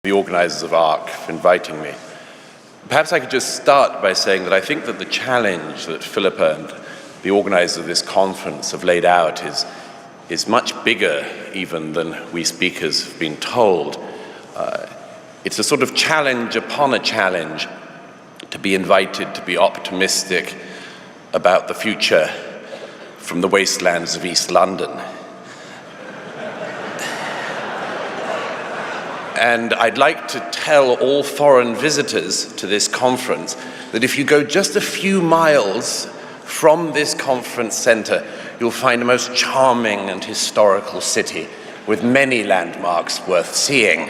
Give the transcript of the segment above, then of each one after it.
the organizers of ARC for inviting me. Perhaps I could just start by saying that I think that the challenge that Philippa and the organizers of this conference have laid out is much bigger even than we speakers have been told. It's a sort of challenge upon a challenge to be invited to be optimistic about the future from the wastelands of East London. And I'd like to tell all foreign visitors to this conference that if you go just a few miles from this conference center, you'll find a most charming and historical city with many landmarks worth seeing.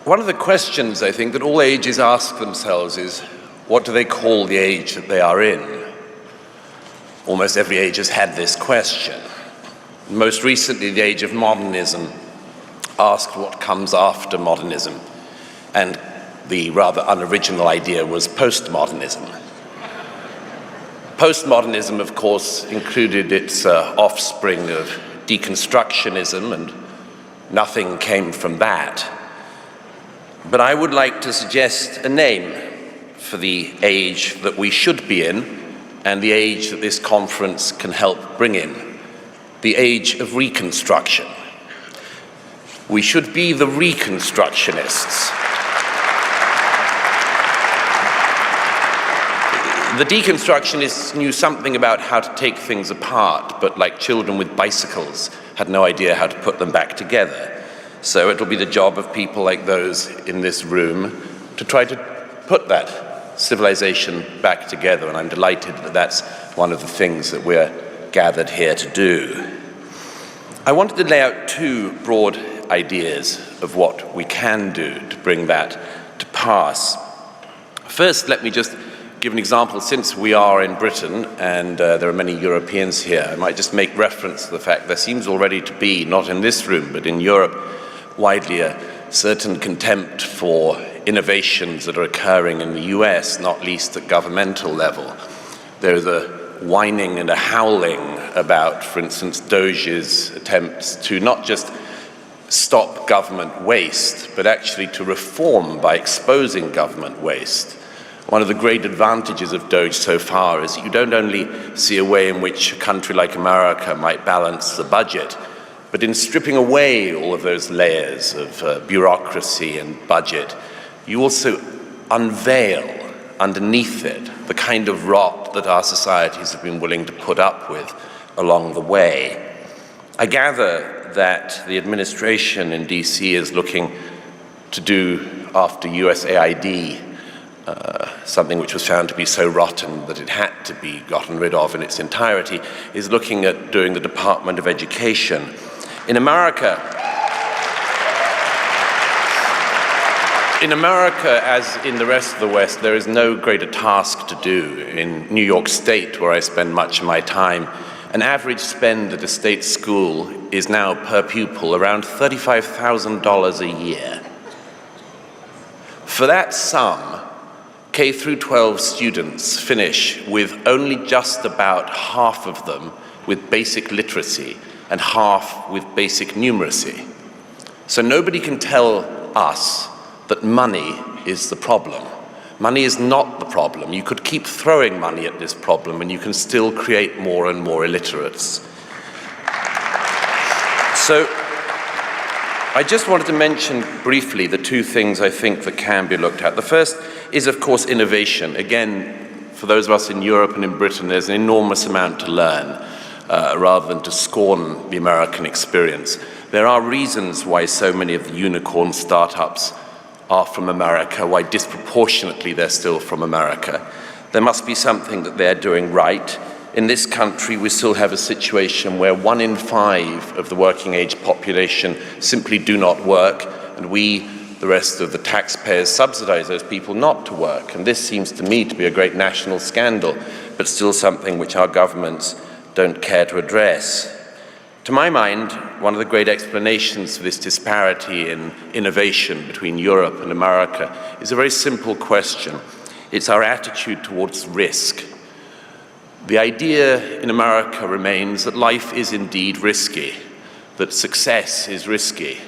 One of the questions, I think, that all ages ask themselves is, what do they call the age that they are in? Almost every age has had this question. Most recently, the age of modernism asked what comes after modernism, and the rather unoriginal idea was postmodernism. Postmodernism, of course, included its offspring of deconstructionism, and nothing came from that. But I would like to suggest a name for the age that we should be in, and the age that this conference can help bring in, the age of reconstruction. We should be the reconstructionists. The deconstructionists knew something about how to take things apart, but like children with bicycles, had no idea how to put them back together. So it'll be the job of people like those in this room to try to put that civilization back together, and I'm delighted that that's one of the things that we're gathered here to do. I wanted to lay out two broad ideas of what we can do to bring that to pass. First, let me just give an example. Since we are in Britain and there are many Europeans here, I might just make reference to the fact there seems already to be, not in this room, but in Europe, widely a certain contempt for innovations that are occurring in the US, not least at governmental level. There's a whining and a howling about, for instance, Doge's attempts to not just stop government waste, but actually to reform by exposing government waste. One of the great advantages of Doge so far is that you don't only see a way in which a country like America might balance the budget, but in stripping away all of those layers of bureaucracy and budget, you also unveil underneath it the kind of rot that our societies have been willing to put up with along the way. I gather that the administration in DC is looking to do, after USAID, something which was found to be so rotten that it had to be gotten rid of in its entirety, is looking at doing the Department of Education. In America, as in the rest of the West, there is no greater task to do. In New York State, where I spend much of my time, an average spend at a state school is now per pupil around $35,000 a year. For that sum, K through 12 students finish with only just about half of them with basic literacy and half with basic numeracy. So nobody can tell us that money is the problem. Money is not the problem. You could keep throwing money at this problem and you can still create more and more illiterates. So I just wanted to mention briefly the two things I think that can be looked at. The first is, of course, innovation. Again, for those of us in Europe and in Britain, there's an enormous amount to learn rather than to scorn the American experience. There are reasons why so many of the unicorn startups are from America, why disproportionately they're still from America. There must be something that they're doing right. In this country, we still have a situation where 1 in 5 of the working age population simply do not work, and we, the rest of the taxpayers, subsidize those people not to work. And this seems to me to be a great national scandal, but still something which our governments don't care to address. To my mind, one of the great explanations for this disparity in innovation between Europe and America is a very simple question. It's our attitude towards risk. The idea in America remains that life is indeed risky, that success is risky.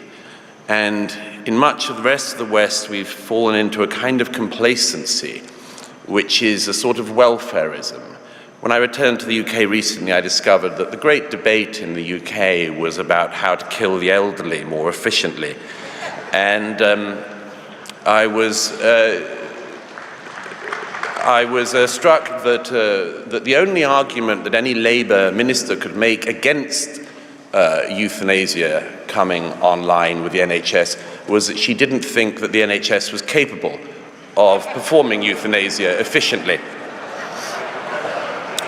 And in much of the rest of the West, we've fallen into a kind of complacency, which is a sort of welfarism. When I returned to the UK recently, I discovered that the great debate in the UK was about how to kill the elderly more efficiently. And I was struck that the only argument that any Labour minister could make against euthanasia coming online with the NHS was that she didn't think that the NHS was capable of performing euthanasia efficiently.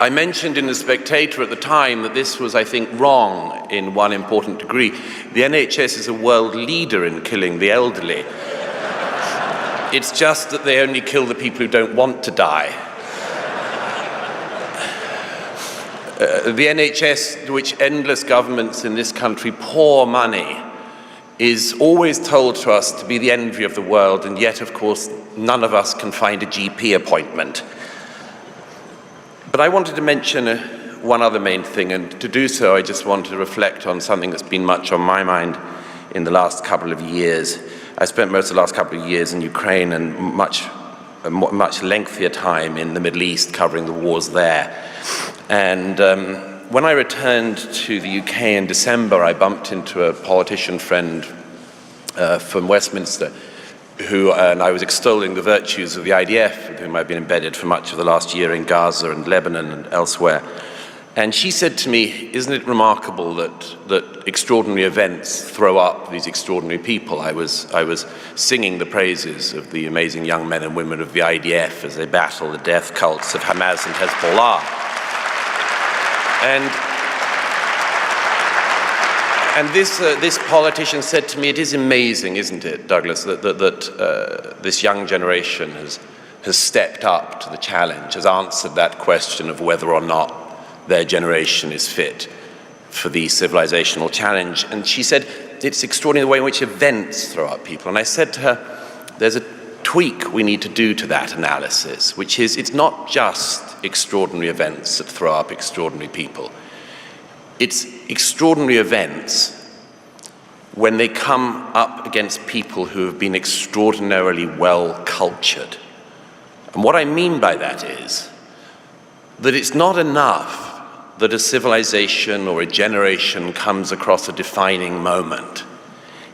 I mentioned in The Spectator at the time that this was, I think, wrong in one important degree. The NHS is a world leader in killing the elderly. It's just that they only kill the people who don't want to die. The NHS, to which endless governments in this country pour money, is always told to us to be the envy of the world, and yet, of course, none of us can find a GP appointment. But I wanted to mention one other main thing, and to do so I just want to reflect on something that's been much on my mind in the last couple of years. I spent most of the last couple of years in Ukraine and much lengthier time in the Middle East covering the wars there. And when I returned to the UK in December, I bumped into a politician friend from Westminster and I was extolling the virtues of the IDF, with whom I've been embedded for much of the last year in Gaza and Lebanon and elsewhere. And she said to me, isn't it remarkable that extraordinary events throw up these extraordinary people? I was singing the praises of the amazing young men and women of the IDF as they battle the death cults of Hamas and Hezbollah. And this politician said to me, it is amazing, isn't it, Douglas, that this young generation has stepped up to the challenge, has answered that question of whether or not their generation is fit for the civilizational challenge. And she said, it's extraordinary the way in which events throw up people. And I said to her, there's a tweak we need to do to that analysis, which is it's not just extraordinary events that throw up extraordinary people. It's extraordinary events when they come up against people who have been extraordinarily well cultured. And what I mean by that is that it's not enough that a civilization or a generation comes across a defining moment.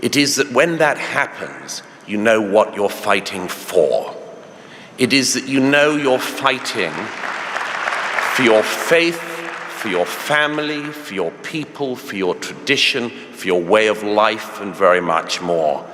It is that when that happens, you know what you're fighting for. It is that you know you're fighting for your faith, for your family, for your people, for your tradition, for your way of life, and very much more.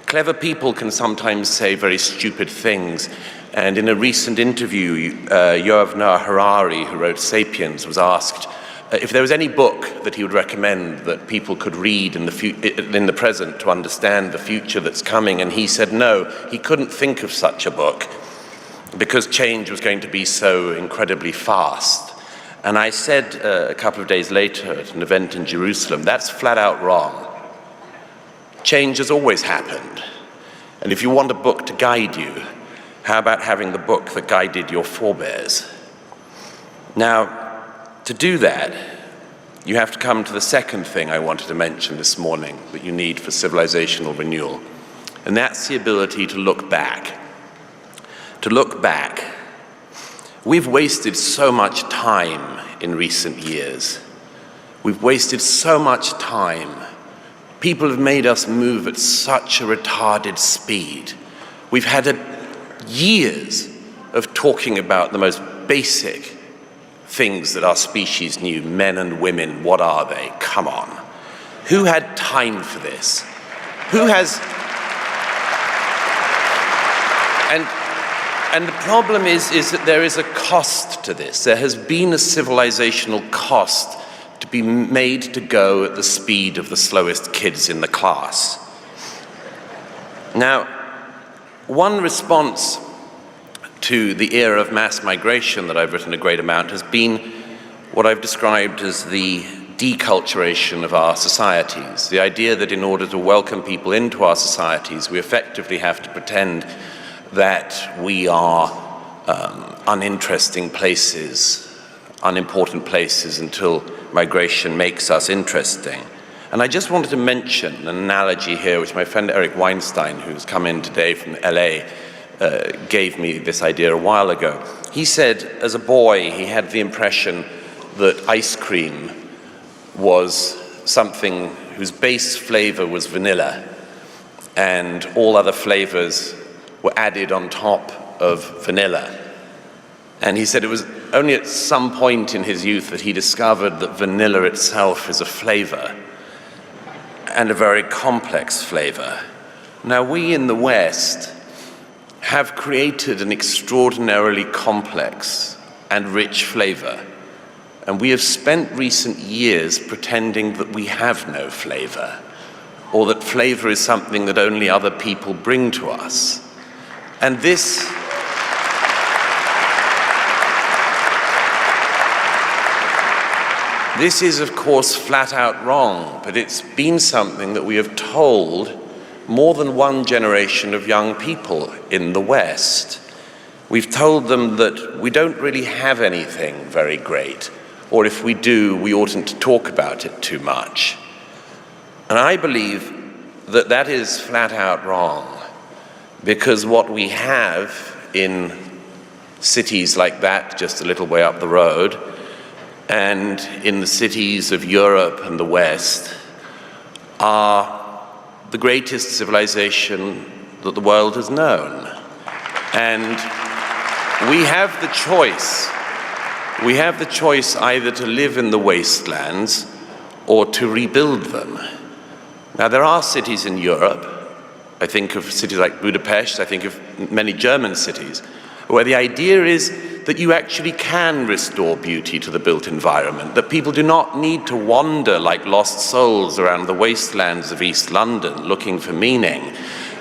Clever people can sometimes say very stupid things, and in a recent interview, Yuval Noah Harari, who wrote *Sapiens*, was asked if there was any book that he would recommend that people could read in the present to understand the future that's coming, and he said no, he couldn't think of such a book because change was going to be so incredibly fast. And I said a couple of days later at an event in Jerusalem, that's flat out wrong. Change has always happened. And if you want a book to guide you, how about having the book that guided your forebears? Now, to do that, you have to come to the second thing I wanted to mention this morning that you need for civilizational renewal. And that's the ability to look back. To look back. We've wasted so much time in recent years. We've wasted so much time. People have made us move at such a retarded speed. We've had years of talking about the most basic things that our species knew. Men and women, what are they? Come on. Who had time for this? Who has... And the problem is that there is a cost to this. There has been a civilizational cost to be made to go at the speed of the slowest kids in the class. Now, one response to the era of mass migration that I've written a great amount has been what I've described as the deculturation of our societies. The idea that in order to welcome people into our societies, we effectively have to pretend that we are uninteresting places unimportant places until migration makes us interesting. And I just wanted to mention an analogy here, which my friend Eric Weinstein, who's come in today from LA, gave me this idea a while ago. He said, as a boy, he had the impression that ice cream was something whose base flavor was vanilla, and all other flavors were added on top of vanilla. And he said it was only at some point in his youth that he discovered that vanilla itself is a flavor, and a very complex flavor. Now, we in the West have created an extraordinarily complex and rich flavor, and we have spent recent years pretending that we have no flavor, or that flavor is something that only other people bring to us. And this is, of course, flat out wrong, but it's been something that we have told more than one generation of young people in the West. We've told them that we don't really have anything very great, or if we do, we oughtn't to talk about it too much. And I believe that that is flat out wrong, because what we have in cities like that, just a little way up the road, and in the cities of Europe and the West, are the greatest civilization that the world has known. And we have the choice. We have the choice either to live in the wastelands or to rebuild them. Now, there are cities in Europe, I think of cities like Budapest, I think of many German cities, where the idea is that you actually can restore beauty to the built environment, that people do not need to wander like lost souls around the wastelands of East London looking for meaning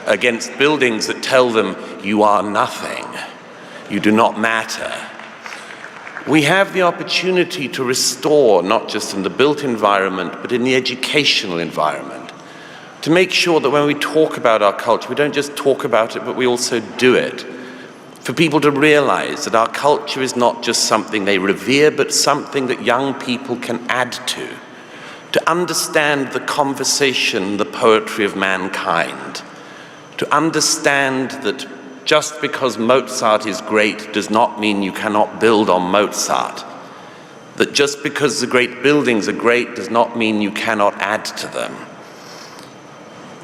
against buildings that tell them you are nothing, you do not matter. We have the opportunity to restore, not just in the built environment, but in the educational environment, to make sure that when we talk about our culture, we don't just talk about it, but we also do it. For people to realize that our culture is not just something they revere, but something that young people can add to understand the conversation, the poetry of mankind, to understand that just because Mozart is great does not mean you cannot build on Mozart, that just because the great buildings are great does not mean you cannot add to them.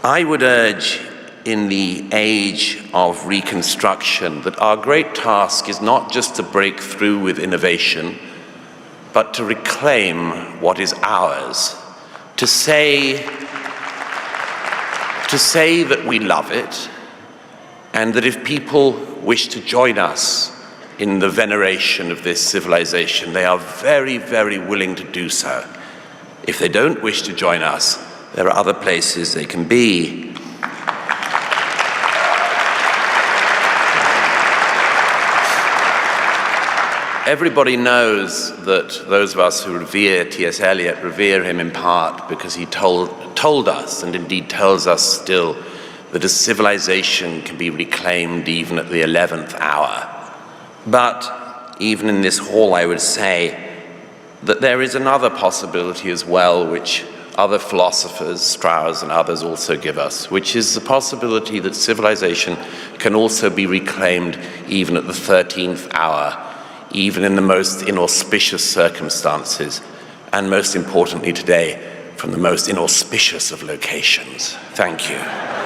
I would urge, in the age of reconstruction, that our great task is not just to break through with innovation, but to reclaim what is ours, to say that we love it, and that if people wish to join us in the veneration of this civilization, they are very, very willing to do so. If they don't wish to join us, there are other places they can be. Everybody knows that those of us who revere T.S. Eliot revere him in part because he told us, and indeed tells us still, that a civilization can be reclaimed even at the 11th hour. But even in this hall, I would say that there is another possibility as well, which other philosophers, Strauss and others, also give us, which is the possibility that civilization can also be reclaimed even at the 13th hour, even in the most inauspicious circumstances, and most importantly today, from the most inauspicious of locations. Thank you.